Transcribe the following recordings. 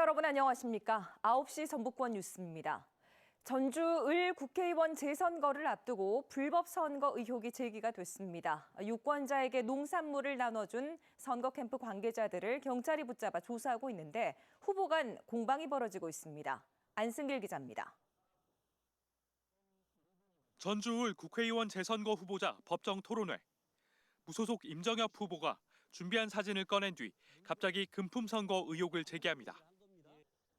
시청자 여러분 안녕하십니까? 9시 전북권 뉴스입니다. 전주 을 국회의원 재선거를 앞두고 불법 선거 의혹이 제기가 됐습니다. 유권자에게 농산물을 나눠준 선거 캠프 관계자들을 경찰이 붙잡아 조사하고 있는데 후보 간 공방이 벌어지고 있습니다. 안승길 기자입니다. 전주 을 국회의원 재선거 후보자 법정 토론회. 무소속 임정엽 후보가 준비한 사진을 꺼낸 뒤 갑자기 금품 선거 의혹을 제기합니다.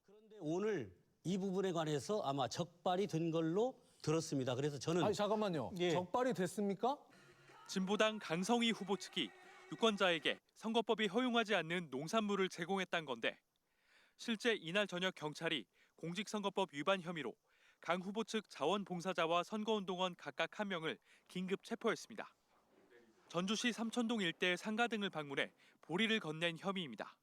그런데 오늘 이 부분에 관해서 아마 적발이 된 걸로 들었습니다. 그래서 저는 잠깐만요. 적발이 됐습니까? 진보당 강성희 후보 측이 유권자에게 선거법이 허용하지 않는 농산물을 제공했다는 건데 실제 이날 저녁 경찰이 공직선거법 위반 혐의로 강 후보 측 자원봉사자와 선거운동원 각각 1명을 긴급 체포했습니다. 전주시 삼천동 일대 상가 등을 방문해 보리를 건넨 혐의입니다.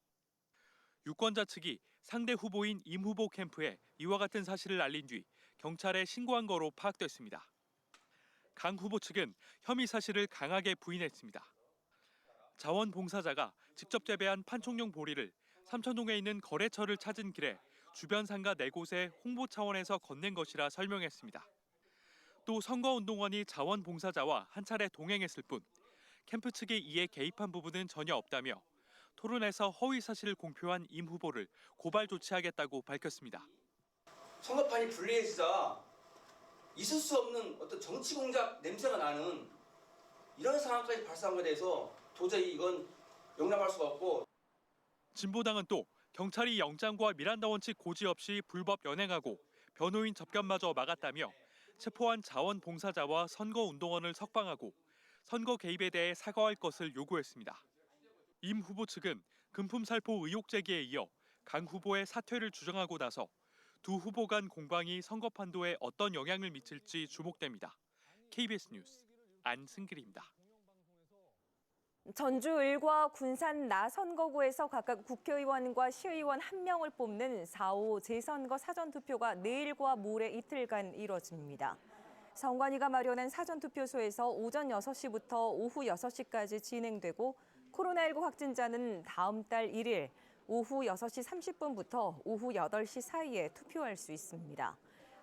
유권자 측이 상대 후보인 임 후보 캠프에 이와 같은 사실을 알린 뒤 경찰에 신고한 거로 파악됐습니다. 강 후보 측은 혐의 사실을 강하게 부인했습니다. 자원봉사자가 직접 재배한 판촉용 보리를 삼천동에 있는 거래처를 찾은 길에 주변 상가 4곳에 홍보 차원에서 건넨 것이라 설명했습니다. 또 선거운동원이 자원봉사자와 한 차례 동행했을 뿐 캠프 측이 이에 개입한 부분은 전혀 없다며 토론에서 허위 사실을 공표한 임 후보를 고발 조치하겠다고 밝혔습니다. 선거판이 불리해지자 있을 수 없는 어떤 정치 공작 냄새가 나는 이런 상황까지 발생한 것에 대해서 도저히 이건 용납할 수가 없고. 진보당은 또 경찰이 영장과 미란다 원칙 고지 없이 불법 연행하고 변호인 접견마저 막았다며 체포한 자원봉사자와 선거운동원을 석방하고 선거 개입에 대해 사과할 것을 요구했습니다. 임 후보 측은 금품 살포 의혹 제기에 이어 강 후보의 사퇴를 주장하고 나서 두 후보 간 공방이 선거 판도에 어떤 영향을 미칠지 주목됩니다. KBS 뉴스 안승길입니다. 전주 을과 군산 나 선거구에서 각각 국회의원과 시의원 1명을 뽑는 4.5 재선거 사전투표가 내일과 모레 이틀간 이뤄집니다. 선관위가 마련한 사전투표소에서 오전 6시부터 오후 6시까지 진행되고 코로나19 확진자는 다음 달 1일 오후 6시 30분부터 오후 8시 사이에 투표할 수 있습니다.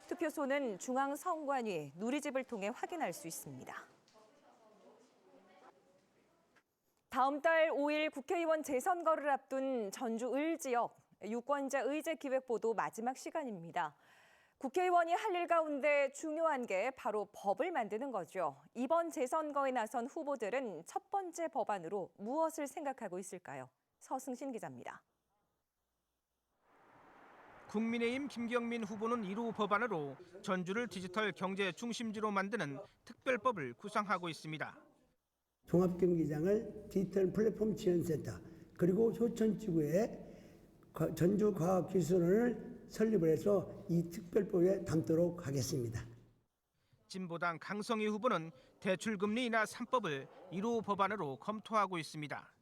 투표소는 중앙선관위 누리집을 통해 확인할 수 있습니다. 다음 달 5일 국회의원 재선거를 앞둔 전주 을 지역 유권자 의제 기획 보도 마지막 시간입니다. 국회의원이 할 일 가운데 중요한 게 바로 법을 만드는 거죠. 이번 재선거에 나선 후보들은 첫 번째 법안으로 무엇을 생각하고 있을까요? 서승신 기자입니다. 국민의힘 김경민 후보는 1호 법안으로 전주를 디지털 경제 중심지로 만드는 특별법을 구상하고 있습니다. 종합경기장을 디지털 플랫폼 지원센터 그리고 효천지구에 전주과학기술원을 설립을 해서 이 특별법에 담도록 하겠습니다. 진보당 강성희 후보는 대출금리 인하 3법을 1호 법안으로 검토하고 있습니다.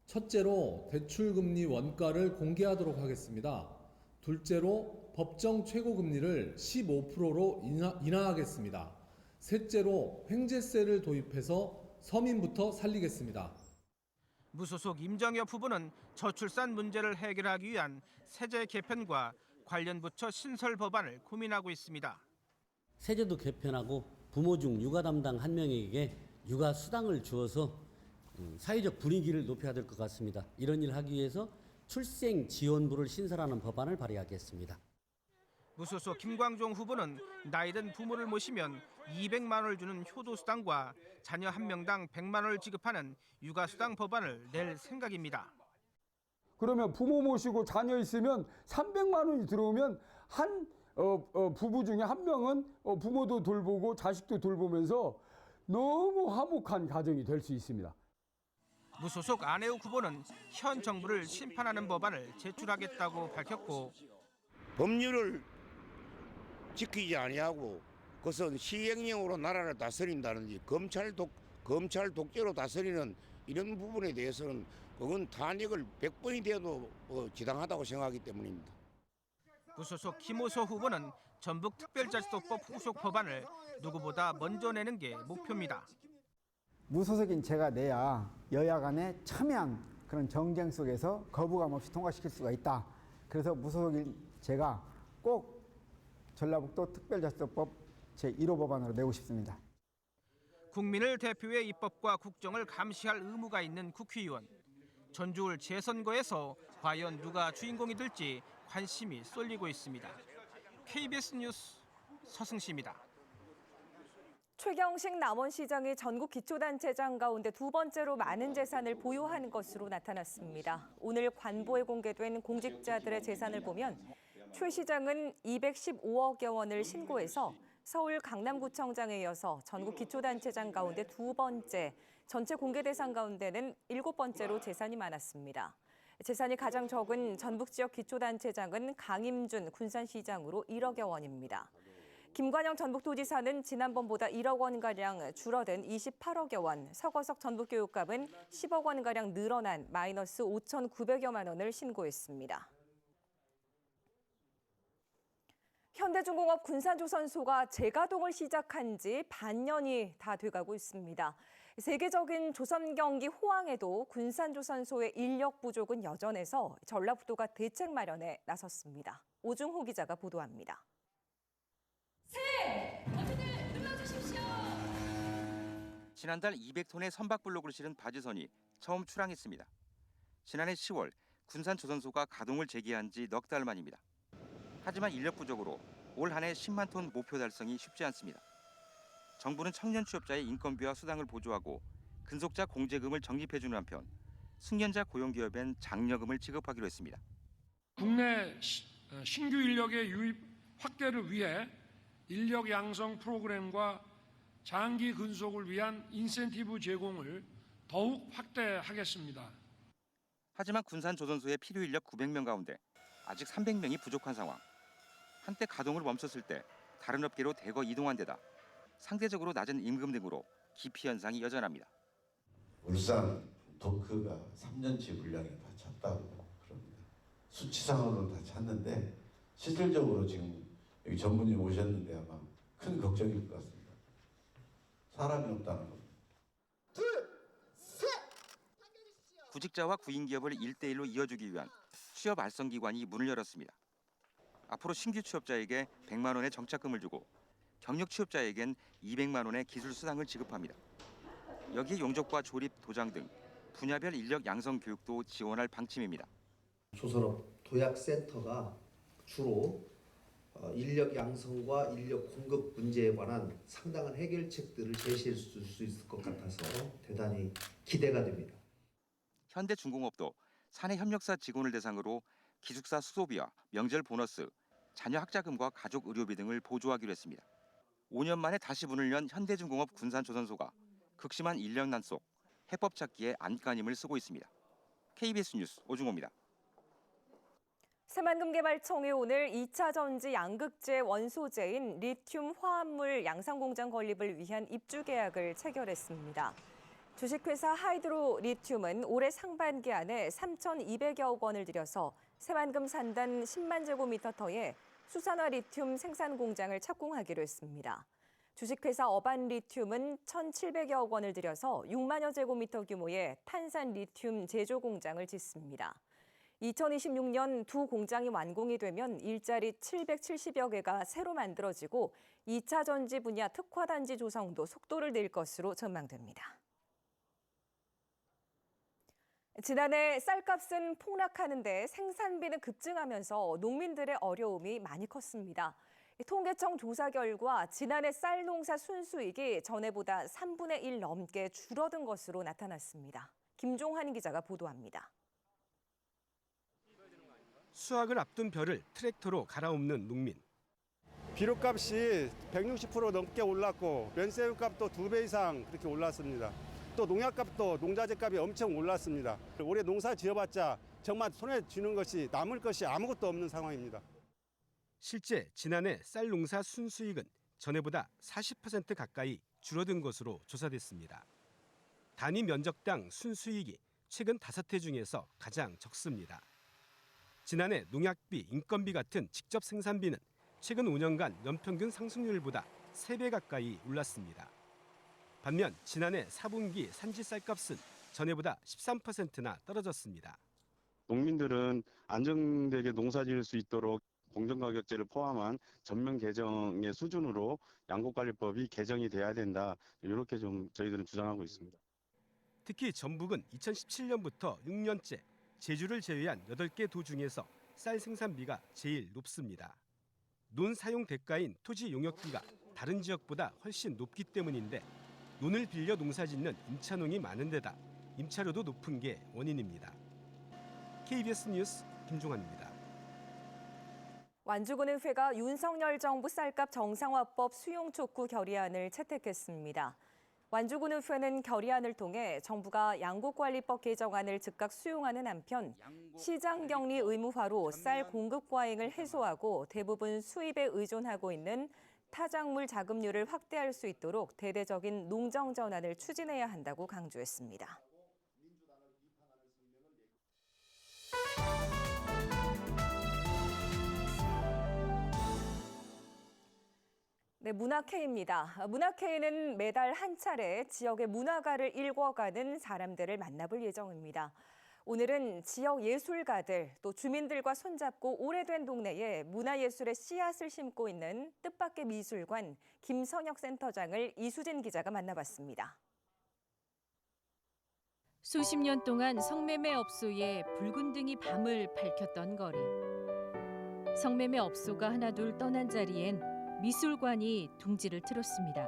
첫째로 대출금리 원가를 공개하도록 하겠습니다. 둘째로 법정 최고금리를 15%로 인하하겠습니다. 셋째로 횡재세를 도입해서 서민부터 살리겠습니다. 무소속 임정엽 후보는 저출산 문제를 해결하기 위한 세제 개편과 관련 부처 신설 법안을 고민하고 있습니다. 세제도 개편하고 부모 중 육아 담당 1명에게 육아 수당을 주어서 사회적 분위기를 높여야 될 것 같습니다. 이런 일을 하기 위해서 출생 지원부를 신설하는 법안을 발의하겠습니다. 무소속 김광종 후보는 나이든 부모를 모시면 200만 원을 주는 효도수당과 자녀 1명당 100만 원을 지급하는 육아수당 법안을 낼 생각입니다. 그러면 부모 모시고 자녀 있으면 300만 원이 들어오면 한 부부 중에 1명은 부모도 돌보고 자식도 돌보면서 너무 화목한 가정이 될 수 있습니다. 무소속 안혜욱 후보는 현 정부를 심판하는 법안을 제출하겠다고 밝혔고 법률을 지키지 아니하고 그것은 시행령으로 나라를 다스린다든지 검찰 독재로 다스리는 이런 부분에 대해서는 그건 탄핵을 100번이 되어도 지당하다고 생각하기 때문입니다. 무소속 김호소 후보는 전북특별자치도법 후속 법안을 누구보다 먼저 내는 게 목표입니다. 무소속인 제가 내야 여야 간의 첨예한 그런 정쟁 속에서 거부감 없이 통과시킬 수가 있다. 그래서 무소속인 제가 꼭 전라북도 특별자치도법 제1호 법안으로 내고 싶습니다. 국민을 대표해 입법과 국정을 감시할 의무가 있는 국회의원. 전주울 재선거에서 과연 누가 주인공이 될지 관심이 쏠리고 있습니다. KBS 뉴스 서승시입니다. 최경식 남원시장이 전국 기초단체장 가운데 두 번째로 많은 재산을 보유한 것으로 나타났습니다. 오늘 관보에 공개된 공직자들의 재산을 보면 최 시장은 215억여 원을 신고해서 서울 강남구청장에 이어서 전국 기초단체장 가운데 두 번째, 전체 공개 대상 가운데는 7번째로 재산이 많았습니다. 재산이 가장 적은 전북지역 기초단체장은 강임준 군산시장으로 1억여 원입니다. 김관영 전북도지사는 지난번보다 1억 원가량 줄어든 28억여 원, 서거석 전북교육감은 10억 원가량 늘어난 마이너스 5,900여만 원을 신고했습니다. 현대중공업 군산조선소가 재가동을 시작한 지 반년이 다 돼가고 있습니다. 세계적인 조선 경기 호황에도 군산조선소의 인력 부족은 여전해서 전라북도가 대책 마련에 나섰습니다. 오중호 기자가 보도합니다. 버튼을 눌러주십시오. 지난달 200톤의 선박블록을 실은 바지선이 처음 출항했습니다. 지난해 10월 군산조선소가 가동을 재개한 지 넉 달 만입니다. 하지만 인력 부족으로 올 한 해 10만 톤 목표 달성이 쉽지 않습니다. 정부는 청년 취업자의 인건비와 수당을 보조하고 근속자 공제금을 적립해주는 한편 승연자 고용기업엔 장려금을 지급하기로 했습니다. 국내 신규 인력의 유입 확대를 위해 인력 양성 프로그램과 장기 근속을 위한 인센티브 제공을 더욱 확대하겠습니다. 하지만 군산조선소의 필요 인력 900명 가운데 아직 300명이 부족한 상황. 한때 가동을 멈췄을 때 다른 업계로 대거 이동한 데다 상대적으로 낮은 임금 등으로 기피 현상이 여전합니다. 울산 도크가 3년치 분량이 다 찼다고 그럽니다. 수치상으로는 다 찼는데 실질적으로 지금 여기 전무님 오셨는데 아마 큰 걱정일 것 같습니다. 사람이 없다는 겁니다. 구직자와 구인기업을 1대1로 이어주기 위한 취업 알선기관이 문을 열었습니다. 앞으로 신규 취업자에게 100만 원의 정착금을 주고 경력 취업자에겐 200만 원의 기술 수당을 지급합니다. 여기에 용접과 조립, 도장 등 분야별 인력 양성 교육도 지원할 방침입니다. 조선업 도약센터가 주로 인력 양성과 인력 공급 문제에 관한 상당한 해결책들을 제시해 줄 수 있을 것 같아서 대단히 기대가 됩니다. 현대중공업도 사내 협력사 직원을 대상으로 기숙사 수소비와 명절 보너스, 자녀 학자금과 가족 의료비 등을 보조하기로 했습니다. 5년 만에 다시 문을 연 현대중공업 군산조선소가 극심한 인력 난 속 해법 찾기에 안간힘을 쓰고 있습니다. KBS 뉴스 오중호입니다. 새만금개발청이 오늘 2차 전지 양극재 원소재인 리튬 화합물 양산공장 건립을 위한 입주 계약을 체결했습니다. 주식회사 하이드로 리튬은 올해 상반기 안에 3,200여억 원을 들여서 새만금 산단 10만 제곱미터터에 수산화 리튬 생산 공장을 착공하기로 했습니다. 주식회사 어반 리튬은 1,700여억 원을 들여서 6만여 제곱미터 규모의 탄산 리튬 제조 공장을 짓습니다. 2026년 두 공장이 완공이 되면 일자리 770여 개가 새로 만들어지고 2차 전지 분야 특화단지 조성도 속도를 낼 것으로 전망됩니다. 지난해 쌀값은 폭락하는데 생산비는 급증하면서 농민들의 어려움이 많이 컸습니다. 통계청 조사 결과 지난해 쌀 농사 순수익이 전해보다 3분의 1 넘게 줄어든 것으로 나타났습니다. 김종환 기자가 보도합니다. 수확을 앞둔 벼를 트랙터로 갈아엎는 농민. 비료값이 160% 넘게 올랐고 면세유값도 2배 이상 그렇게 올랐습니다. 또 농약값도 농자재값이 엄청 올랐습니다. 올해 농사 지어봤자 정말 손에 쥐는 것이 남을 것이 아무것도 없는 상황입니다. 실제 지난해 쌀 농사 순수익은 전해보다 40% 가까이 줄어든 것으로 조사됐습니다. 단위 면적당 순수익이 최근 5해 중에서 가장 적습니다. 지난해 농약비, 인건비 같은 직접 생산비는 최근 5년간 연평균 상승률보다 3배 가까이 올랐습니다. 반면 지난해 4분기 산지 쌀값은 전해보다 13%나 떨어졌습니다. 농민들은 안정되게 농사 지을 수 있도록 공정가격제를 포함한 전면 개정의 수준으로 양곡관리법이 개정이 돼야 된다. 이렇게 좀 저희들은 주장하고 있습니다. 특히 전북은 2017년부터 6년째 제주를 제외한 8개 도 중에서 쌀 생산비가 제일 높습니다. 논 사용 대가인 토지 용역비가 다른 지역보다 훨씬 높기 때문인데 논을 빌려 농사짓는 임차농이 많은 데다 임차료도 높은 게 원인입니다. KBS 뉴스 김종환입니다. 완주군의회가 윤석열 정부 쌀값 정상화법 수용 촉구 결의안을 채택했습니다. 완주군의회는 결의안을 통해 정부가 양곡관리법 개정안을 즉각 수용하는 한편 시장 격리 의무화로 쌀 공급 과잉을 해소하고 대부분 수입에 의존하고 있는 타작물 자급률을 확대할 수 있도록 대대적인 농정 전환을 추진해야 한다고 강조했습니다. 네, 문화K입니다. 문화K는 매달 한 차례 지역의 문화가를 읽어가는 사람들을 만나볼 예정입니다. 오늘은 지역 예술가들, 또 주민들과 손잡고 오래된 동네에 문화예술의 씨앗을 심고 있는 뜻밖의 미술관 김성혁 센터장을 이수진 기자가 만나봤습니다. 수십 년 동안 성매매 업소에 붉은 등이 밤을 밝혔던 거리. 성매매 업소가 하나둘 떠난 자리엔 미술관이 둥지를 틀었습니다.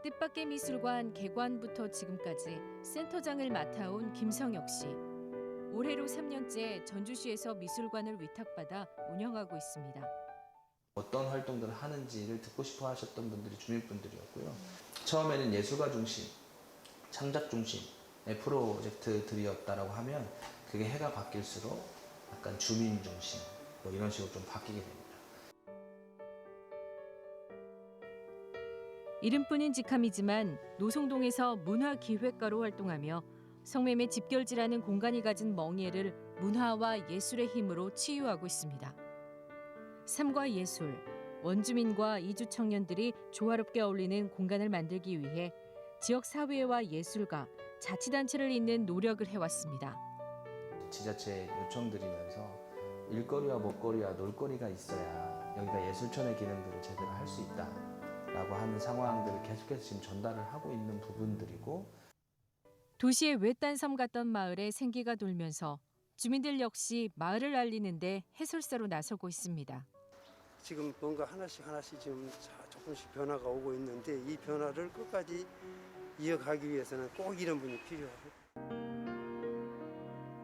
뜻밖의 미술관 개관부터 지금까지 센터장을 맡아온 김성혁 씨. 올해로 3년째 전주시에서 미술관을 위탁받아 운영하고 있습니다. 어떤 활동들을 하는지를 듣고 싶어 하셨던 분들이 주민분들이었고요. 처음에는 예술가 중심, 창작 중심의 프로젝트들이었다라고 하면 그게 해가 바뀔수록 약간 주민 중심, 뭐 이런 식으로 좀 바뀌게 됩니다. 이름뿐인 직함이지만 노송동에서 문화기획가로 활동하며 성매매 집결지라는 공간이 가진 멍해를 문화와 예술의 힘으로 치유하고 있습니다. 삶과 예술, 원주민과 이주 청년들이 조화롭게 어울리는 공간을 만들기 위해 지역 사회와 예술가, 자치단체를 잇는 노력을 해왔습니다. 지자체에 요청드리면서 일거리와 먹거리와 놀거리가 있어야 여기가 예술촌의 기능들을 제대로 할 수 있다라고 하는 상황들을 계속해서 지금 전달을 하고 있는 부분들이고, 도시의 외딴 섬 같던 마을에 생기가 돌면서 주민들 역시 마을을 알리는데 해설사로 나서고 있습니다. 지금 뭔가 하나씩 지금 조금씩 변화가 오고 있는데 이 변화를 끝까지 이어가기 위해서는 꼭 이런 분이 필요하고.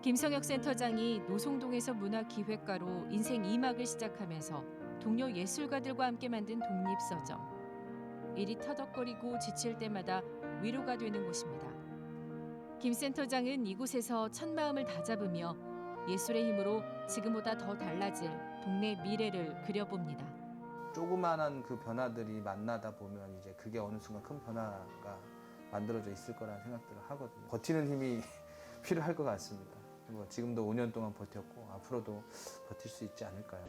김성혁 센터장이 노송동에서 문화기획가로 인생 2막을 시작하면서 동료 예술가들과 함께 만든 독립서점. 일이 터덕거리고 지칠 때마다 위로가 되는 곳입니다. 김 센터장은 이곳에서 첫 마음을 다잡으며 예술의 힘으로 지금보다 더 달라질 동네 미래를 그려봅니다. 조그마한 그 변화들이 만나다 보면 이제 그게 어느 순간 큰 변화가 만들어져 있을 거라는 생각들을 하거든요. 버티는 힘이 필요할 것 같습니다. 뭐 지금도 5년 동안 버텼고 앞으로도 버틸 수 있지 않을까요?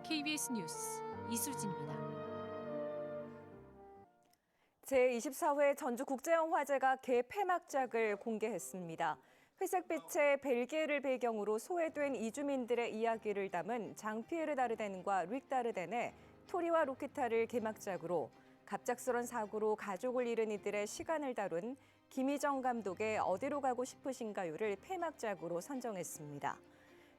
KBS 뉴스 이수진입니다. 제24회 전주국제영화제가 개폐막작을 공개했습니다. 회색빛의 벨기에를 배경으로 소외된 이주민들의 이야기를 담은 장피에르 다르덴과 릭 다르덴의 토리와 로키타를 개막작으로 갑작스런 사고로 가족을 잃은 이들의 시간을 다룬 김희정 감독의 어디로 가고 싶으신가요를 폐막작으로 선정했습니다.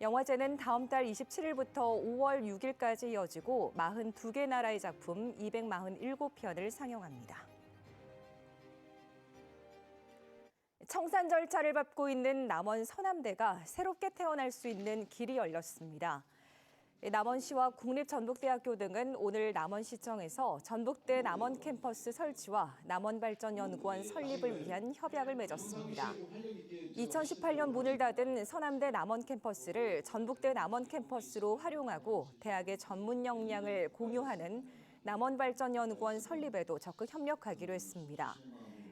영화제는 다음 달 27일부터 5월 6일까지 이어지고 42개 나라의 작품 247편을 상영합니다. 청산 절차를 밟고 있는 남원 서남대가 새롭게 태어날 수 있는 길이 열렸습니다. 남원시와 국립전북대학교 등은 오늘 남원시청에서 전북대 남원 캠퍼스 설치와 남원발전연구원 설립을 위한 협약을 맺었습니다. 2018년 문을 닫은 서남대 남원 캠퍼스를 전북대 남원 캠퍼스로 활용하고 대학의 전문 역량을 공유하는 남원발전연구원 설립에도 적극 협력하기로 했습니다.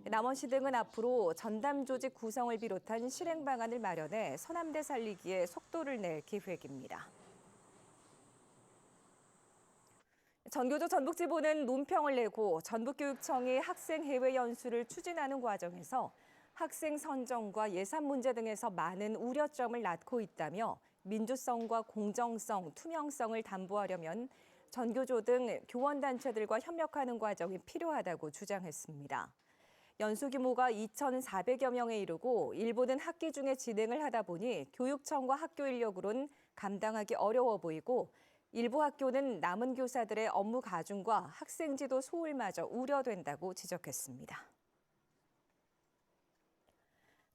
남원시 등은 앞으로 전담 조직 구성을 비롯한 실행 방안을 마련해 서남대 살리기에 속도를 낼 계획입니다. 전교조 전북지부는 논평을 내고 전북교육청이 학생 해외 연수를 추진하는 과정에서 학생 선정과 예산 문제 등에서 많은 우려점을 낳고 있다며 민주성과 공정성, 투명성을 담보하려면 전교조 등 교원단체들과 협력하는 과정이 필요하다고 주장했습니다. 연수 규모가 2,400여 명에 이르고 일부는 학기 중에 진행을 하다 보니 교육청과 학교 인력으로는 감당하기 어려워 보이고 일부 학교는 남은 교사들의 업무 가중과 학생 지도 소홀마저 우려된다고 지적했습니다.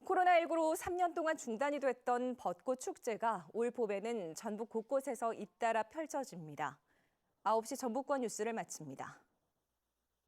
코로나19로 3년 동안 중단이 됐던 벚꽃 축제가 올 봄에는 전북 곳곳에서 잇따라 펼쳐집니다. 9시 전북권 뉴스를 마칩니다.